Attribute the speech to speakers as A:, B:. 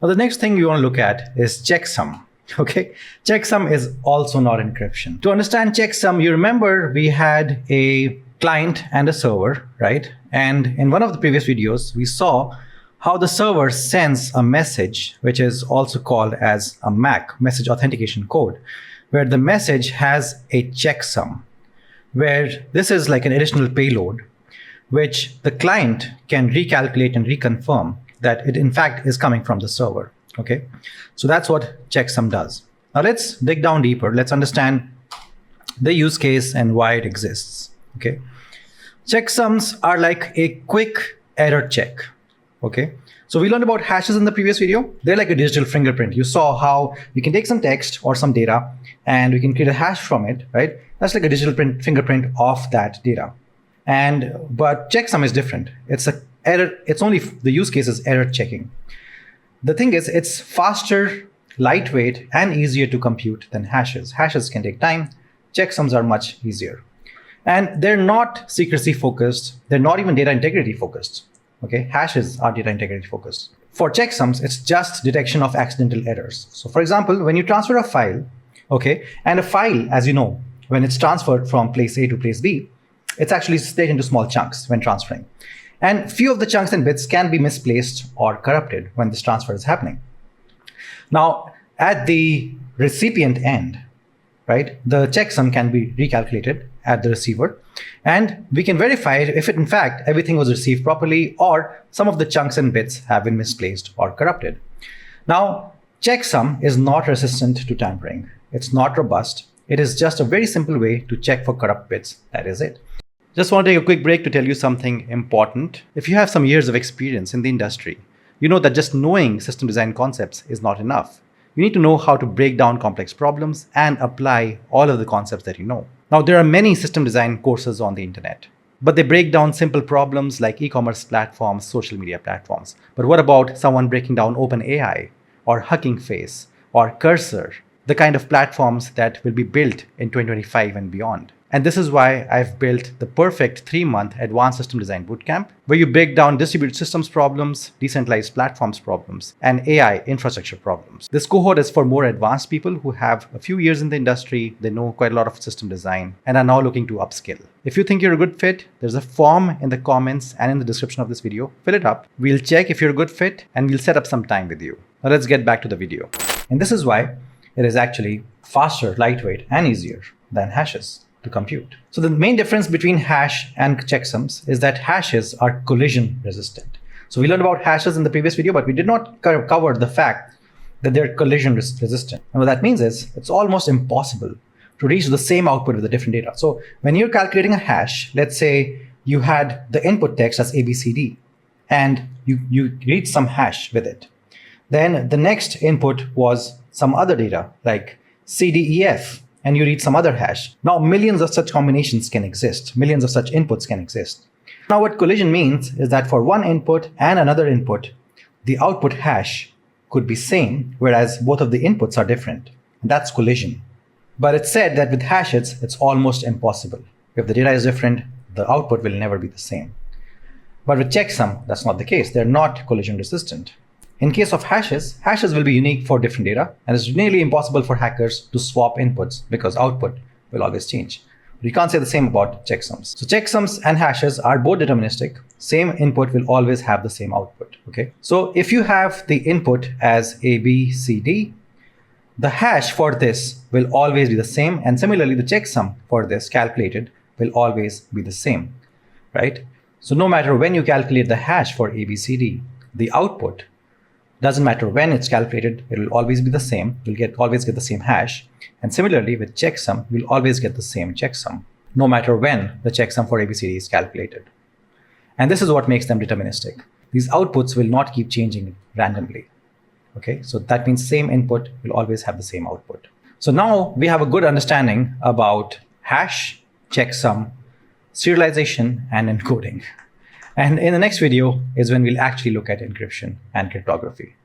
A: Now, the next thing we want to look at is checksum. Okay, checksum is also not encryption. To understand checksum, you remember we had a client and a server, right? And in one of the previous videos, we saw how the server sends a message, which is also called as a MAC, message authentication code, where the message has a checksum, where this is like an additional payload, which the client can recalculate and reconfirm that it in fact is coming from the server. Okay, so that's what checksum does. Now let's dig down deeper. Let's understand the use case and why it exists. Okay, checksums are like a quick error check. Okay, so we learned about hashes in the previous video. They're like a digital fingerprint. You saw how we can take some text or some data and we can create a hash from it, right? That's like a digital fingerprint of that data. But checksum is different. It's a error. It's only the use case is error checking. The thing is, it's faster, lightweight, and easier to compute than hashes. Hashes can take time. Checksums are much easier. And they're not secrecy focused. They're not even data integrity focused. Okay, hashes are data integrity focused. For checksums, it's just detection of accidental errors. So for example, when you transfer a file, okay, and a file, as you know, when it's transferred from place A to place B, it's actually split into small chunks when transferring. And few of the chunks and bits can be misplaced or corrupted when this transfer is happening. Now, at the recipient end, right, the checksum can be recalculated at the receiver, and we can verify if in fact everything was received properly or some of the chunks and bits have been misplaced or corrupted. Now, checksum is not resistant to tampering. It's not robust. It is just a very simple way to check for corrupt bits. That is it. Just want to take a quick break to tell you something important. If you have some years of experience in the industry, you know that just knowing system design concepts is not enough. You need to know how to break down complex problems and apply all of the concepts that you know. Now, there are many system design courses on the internet, but they break down simple problems like e-commerce platforms, social media platforms. But what about someone breaking down Open AI or Hugging Face or Cursor, the kind of platforms that will be built in 2025 and beyond? And this is why I've built the perfect 3-month advanced system design bootcamp, where you break down distributed systems problems, decentralized platforms problems, and AI infrastructure problems. This cohort is for more advanced people who have a few years in the industry, they know quite a lot of system design, and are now looking to upskill. If you think you're a good fit, there's a form in the comments and in the description of this video. Fill it up. We'll check if you're a good fit, and we'll set up some time with you. Now let's get back to the video. And this is why it is actually faster, lightweight, and easier than hashes to compute. So the main difference between hash and checksums is that hashes are collision resistant. So we learned about hashes in the previous video, but we did not cover the fact that they're collision resistant. And what that means is it's almost impossible to reach the same output with a different data. So when you're calculating a hash, let's say you had the input text as ABCD and you read some hash with it. Then the next input was some other data like CDEF, and you read some other hash. Now, millions of such combinations can exist. Millions of such inputs can exist. Now, what collision means is that for one input and another input, the output hash could be same, whereas both of the inputs are different. And that's collision. But it's said that with hashes, it's almost impossible. If the data is different, the output will never be the same. But with checksum, that's not the case. They're not collision resistant. In case of hashes, hashes will be unique for different data, and it's nearly impossible for hackers to swap inputs because output will always change. But you can't say the same about checksums. So checksums and hashes are both deterministic. Same input will always have the same output. Okay. So if you have the input as A, B, C, D, the hash for this will always be the same, and similarly, the checksum for this calculated will always be the same, right? So no matter when you calculate the hash for A, B, C, D, the output doesn't matter when it's calculated, it will always be the same. You'll always get the same hash. And similarly with checksum, you'll always get the same checksum, no matter when the checksum for ABCD is calculated. And this is what makes them deterministic. These outputs will not keep changing randomly. Okay, so that means same input will always have the same output. So now we have a good understanding about hash, checksum, serialization, and encoding. And in the next video is when we'll actually look at encryption and cryptography.